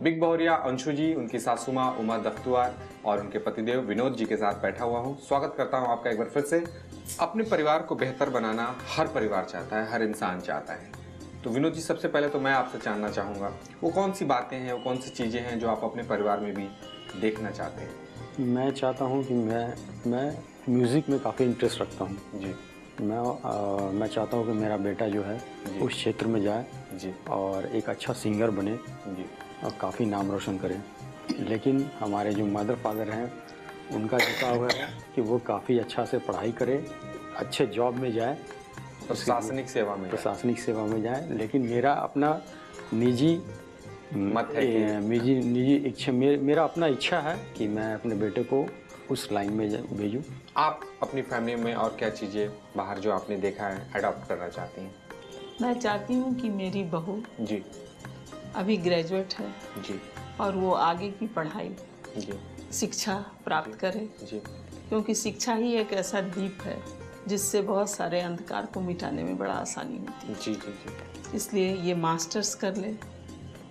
Big बहुरिया अंशु जी, उनकी सासू माँ उमा दफ्तुआर और उनके पतिदेव विनोद जी के साथ बैठा हुआ हूँ। स्वागत करता हूँ आपका एक बार फिर से। अपने परिवार को बेहतर बनाना हर परिवार चाहता है, हर इंसान चाहता है। तो विनोद जी, सबसे पहले तो मैं आपसे जानना चाहूँगा वो कौन सी बातें हैं, वो कौन सी चीज़ें हैं जो आप अपने परिवार में भी देखना चाहते हैं? मैं चाहता हूँ कि मैं म्यूज़िक में काफ़ी इंटरेस्ट रखता हूँ जी। मैं चाहता हूँ कि मेरा बेटा जो है उस क्षेत्र में जाए जी। और एक अच्छा सिंगर बने जी। और काफ़ी नाम रोशन करे। लेकिन हमारे जो मदर फादर हैं उनका झुकाव है कि वो काफ़ी अच्छा से पढ़ाई करे, अच्छे जॉब में जाए, प्रशासनिक सेवा में जाए। लेकिन मेरा अपना निजी मत है कि निजी इच्छा, मेरा अपना इच्छा है कि मैं अपने बेटे को उस लाइन में भेजूं। आप अपनी फैमिली में और क्या चीज़ें बाहर जो आपने देखा है अडॉप्ट करना चाहती हैं? मैं चाहती हूँ कि मेरी बहू जी। अभी ग्रेजुएट है जी। और वो आगे की पढ़ाई जी। शिक्षा प्राप्त करे, जी। क्योंकि शिक्षा ही एक ऐसा दीप है जिससे बहुत सारे अंधकार को मिटाने में बड़ा आसानी होती है। जी। जी। जी। इसलिए ये मास्टर्स कर ले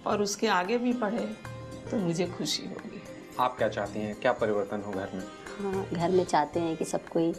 और उसके आगे भी पढ़े तो मुझे खुशी होगी। आप क्या चाहती हैं, क्या परिवर्तन हो घर में? हाँ, घर में चाहते हैं कि सब कोई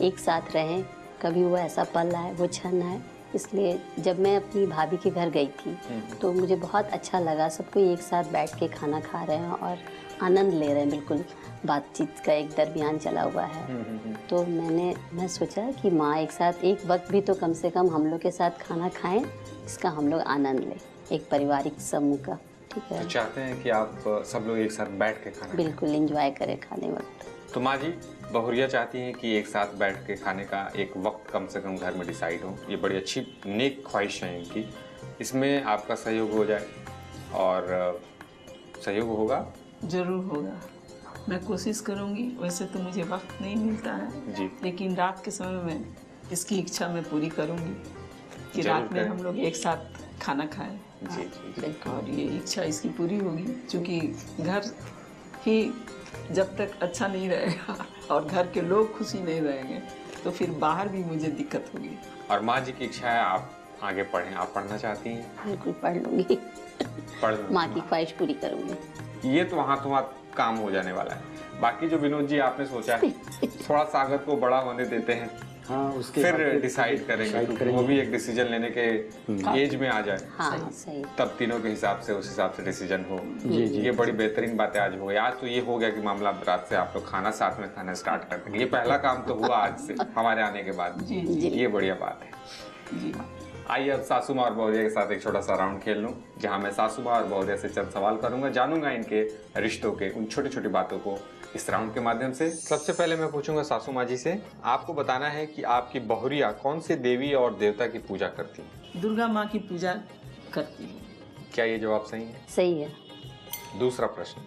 एक साथ रहें, कभी वो ऐसा पल आए, वो क्षण आए। इसलिए जब मैं अपनी भाभी के घर गई थी तो मुझे बहुत अच्छा लगा, सब कोई एक साथ बैठ के खाना खा रहे हैं और आनंद ले रहे हैं। बिल्कुल बातचीत का एक दरमियान चला हुआ है। तो मैं सोचा कि माँ एक साथ एक वक्त भी तो कम से कम हम लोग के साथ खाना खाएं, इसका हम लोग आनंद लें, एक पारिवारिक समूह का। ठीक है, तो चाहते हैं कि आप सब लोग एक साथ बैठ के खाना बिल्कुल एंजॉय करें खाने वक्त। तो माँ जी, बहुरिया चाहती हैं कि एक साथ बैठ के खाने का एक वक्त कम से कम घर में डिसाइड हो। ये बड़ी अच्छी नेक ख्वाहिश है इनकी। इसमें आपका सहयोग हो जाए और सहयोग होगा? जरूर होगा, मैं कोशिश करूँगी। वैसे तो मुझे वक्त नहीं मिलता है जी, लेकिन रात के समय में इसकी इच्छा मैं पूरी करूँगी कि जरूर रात में करें। हम लोग एक साथ खाना खाएं। जी, जी, जी। और ये इच्छा इसकी पूरी होगी, क्योंकि घर ही जब तक अच्छा नहीं रहेगा और घर के लोग खुशी नहीं रहेंगे तो फिर बाहर भी मुझे दिक्कत होगी। और माँ जी की इच्छा है आप आगे पढ़ें। आप पढ़ना चाहती हैं? बिल्कुल पढ़ लूँगी, पढ़ लो। माँ की ख्वाहिश पूरी करूँगी। ये तो हाथों हाथ काम हो जाने वाला है। बाकी जो विनोद जी आपने सोचा है, थोड़ा सागर को बड़ा होने देते हैं, हाँ, उसके फिर डिसाइड करेंगे। वो भी एक डिसीजन लेने के एज में आ जाए, हाँ सही। तब तीनों के हिसाब से उस हिसाब से डिसीजन हो। जी, जी। ये बड़ी बेहतरीन बातें आज हो गई। आज तो ये हो गया कि मामला रात से आप लोग खाना साथ में खाना स्टार्ट कर देंगे। ये पहला काम तो हुआ आज से हमारे आने के बाद। जी, ये बढ़िया बात है। जी। आइए अब सासू माँ और बहुरिया के साथ एक छोटा सा राउंड खेल लूं, जहां मैं सासू माँ और बहुरिया से चंद सवाल करूंगा, जानूंगा इनके रिश्तों के उन छोटी छोटी बातों को इस राउंड के माध्यम से। सबसे पहले मैं पूछूंगा सासू माँ जी से, आपको बताना है कि आपकी बहुरिया कौन से देवी और देवता की पूजा करती है? दुर्गा माँ की पूजा करती हूँ। क्या ये जवाब सही है? सही है। दूसरा प्रश्न,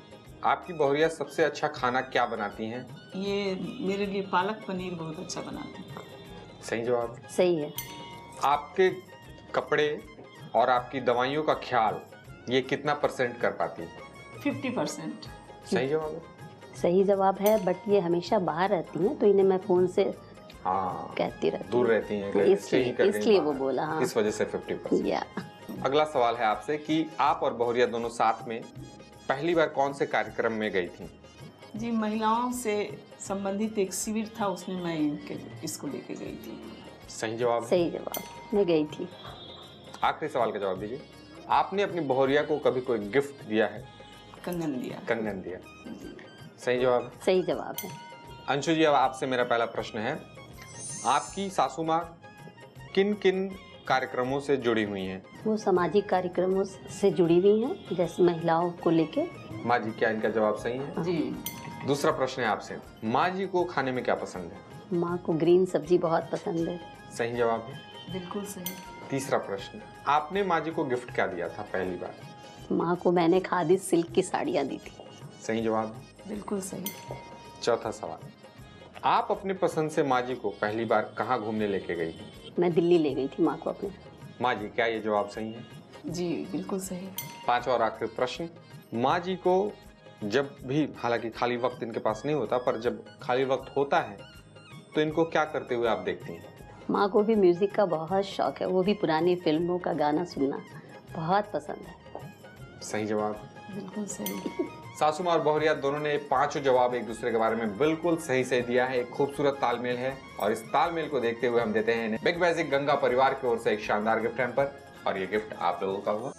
आपकी बहुरिया सबसे अच्छा खाना क्या बनाती हैं? ये मेरे लिए पालक पनीर बहुत अच्छा बनाती है। सही जवाब। सही है। आपके कपड़े और आपकी दवाइयों का ख्याल ये कितना % कर पाती है? 50%। सही जवाब है। सही जवाब है, बट ये हमेशा बाहर रहती हैं तो इन्हें मैं फ़ोन से हाँ, कहती रहती दूर हूँ। रहती हैं, इसलिए वो बोला। हाँ, इस वजह से 50%। या अगला सवाल है आपसे कि आप और बहुरिया दोनों साथ में पहली बार कौन से कार्यक्रम में गई थी? जी, महिलाओं से संबंधित एक शिविर था, उसमें मैं इसको लेके गई थी। सही जवाब है। सही जवाब, मैं गई थी। आखिरी सवाल का जवाब दीजिए। आपने अपनी बहुरिया को कभी कोई गिफ्ट दिया है? कंगन दिया। कंगन दिया। सही जवाब है। सही जवाब है। अंशु जी, अब आपसे मेरा पहला प्रश्न है, आपकी सासू माँ किन किन कार्यक्रमों से जुड़ी हुई हैं? वो सामाजिक कार्यक्रमों से जुड़ी हुई हैं, जैसे महिलाओं को लेके। माँ जी, क्या इनका जवाब सही है? जी। दूसरा प्रश्न है आपसे, माँ जी को खाने में क्या पसंद है? माँ को ग्रीन सब्जी बहुत पसंद है। सही जवाब है। बिल्कुल सही। तीसरा प्रश्न, आपने माँ जी को गिफ्ट क्या दिया था पहली बार? माँ को मैंने खादी सिल्क की साड़ियाँ दी थी। सही जवाब है। बिल्कुल सही। चौथा सवाल, आप अपने पसंद से माँ जी को पहली बार कहाँ घूमने लेके गई थी? मैं दिल्ली ले गई थी माँ को अपने। माँ जी, क्या ये जवाब सही है? जी, बिल्कुल सही। पांचवा और आखिरी प्रश्न, माँ जी को जब भी, हालांकि खाली वक्त इनके पास नहीं होता, पर जब खाली वक्त होता है तो इनको क्या करते हुए आप देखती हैं? माँ को भी म्यूज़िक का बहुत शौक है, वो भी पुरानी फिल्मों का गाना सुनना बहुत पसंद है। सही जवाब। बिल्कुल सही। सासू माँ और बहुरिया दोनों ने पांचों जवाब एक दूसरे के बारे में बिल्कुल सही से दिया है। एक खूबसूरत तालमेल है और इस तालमेल को देखते हुए हम देते हैं इन्हें बिग मैजिक गंगा परिवार की ओर से एक शानदार गिफ्ट हैम्पर और ये गिफ्ट आप लोगों का हुआ।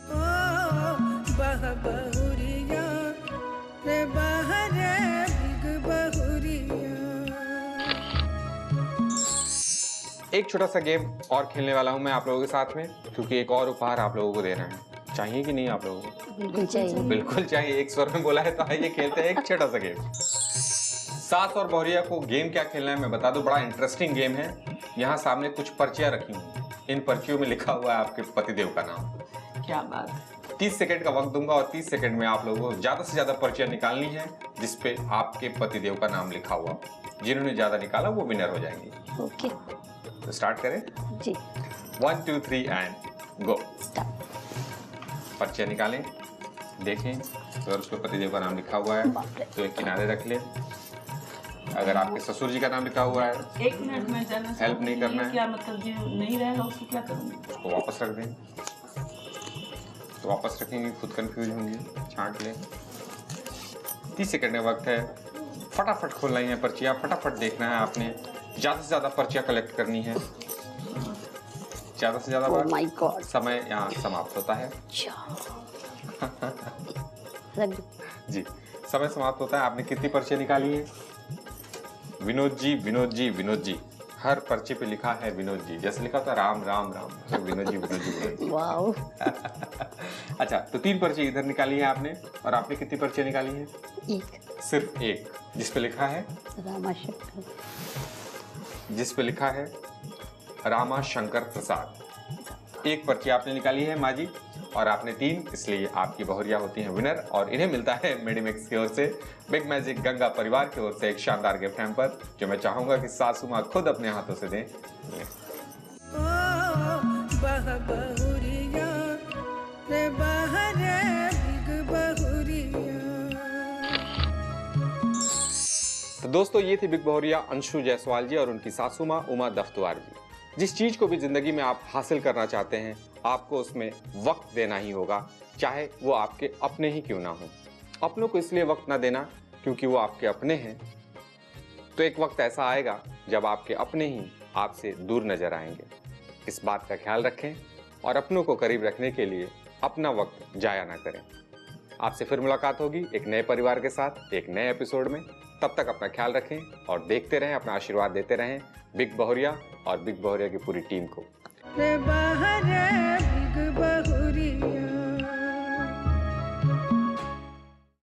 एक छोटा सा गेम और खेलने वाला हूं मैं आप लोगों के साथ में, क्योंकि एक और उपहार आप लोगों को देना है। चाहिए कि नहीं आप लोगों को? बिल्कुल चाहिए। बिल्कुल चाहिए। एक स्वर में बोला है तो आइए खेलते हैं एक छोटा सा गेम। सास और बहुरिया को गेम क्या खेलना है मैं बता दूं, बड़ा इंटरेस्टिंग गेम है। यहाँ सामने कुछ पर्चियां रखी हुई, इन पर्चियों में लिखा हुआ है आपके पतिदेव का नाम। क्या बात है। 30 सेकंड का वक्त दूंगा और 30 सेकंड में आप लोगों को ज्यादा से ज्यादा पर्चियां निकालनी है जिसपे आपके पतिदेव का नाम लिखा हुआ। जिन्होंने ज्यादा निकाला वो विनर हो जाएंगे। ओके। तो स्टार्ट करें। जी। 1 2 3 एंड गो। स्टार्ट। पर्चियां निकालें, देखें तो उस पर पतिदेव का नाम लिखा हुआ है तो एक किनारे रख लें। अगर आपके ससुर जी का नाम लिखा हुआ है, 1 मिनट में जानना हेल्प नहीं करना है, क्या मतलब जो नहीं रहेगा उसको क्या करूँगी? उसको वापस रख दें। तो वापस रखेंगे, खुद कंफ्यूज होंगे, छांट लें। 30 सेकंड का वक्त है, फटाफट खोलना है पर्चियां, फटाफट देखना है आपने। ज्यादा से ज्यादा पर्चियां कलेक्ट करनी है, ज्यादा से ज्यादा ओह माय गॉड। समय यहाँ समाप्त होता है। रख दो। जी, समय समाप्त होता है। आपने कितनी पर्चियां निकाली है? विनोद जी, विनोद जी, विनोद जी। हर पर्चे पे लिखा है विनोद जी, जैसे लिखा था राम राम राम, तो विनोद जी, विनोद जी, विनोद जी। वाओ। अच्छा, तो 3 पर्ची इधर निकाली है आपने, और आपने कितनी पर्चियां निकाली है? एक। सिर्फ एक, जिस पे लिखा है रामा शंकर। जिस पे लिखा है रामा शंकर प्रसाद। एक पर्ची आपने निकाली है माँ जी, और आपने 3, इसलिए आपकी बहुरिया होती हैं विनर और इन्हें मिलता है मेडिमिक्स की ओर से, बिग मैजिक गंगा परिवार की ओर से एक शानदार गिफ्ट हैम्पर, जो मैं चाहूंगा कि सासू माँ खुद अपने हाथों से दें। तो दोस्तों, ये थी बिग बहुरिया अंशु जायसवाल जी और उनकी सासू माँ उमा दफ्तुआर जी। जिस चीज को भी जिंदगी में आप हासिल करना चाहते हैं, आपको उसमें वक्त देना ही होगा, चाहे वो आपके अपने ही क्यों ना हो। अपनों को इसलिए वक्त ना देना क्योंकि वो आपके अपने हैं, तो एक वक्त ऐसा आएगा जब आपके अपने ही आपसे दूर नजर आएंगे। इस बात का ख्याल रखें और अपनों को करीब रखने के लिए अपना वक्त जाया ना करें। आपसे फिर मुलाकात होगी एक नए परिवार के साथ एक नए एपिसोड में। तब तक अपना ख्याल रखें और देखते रहें, अपना आशीर्वाद देते रहें बिग बहुरिया और बिग बहुरिया की पूरी टीम को।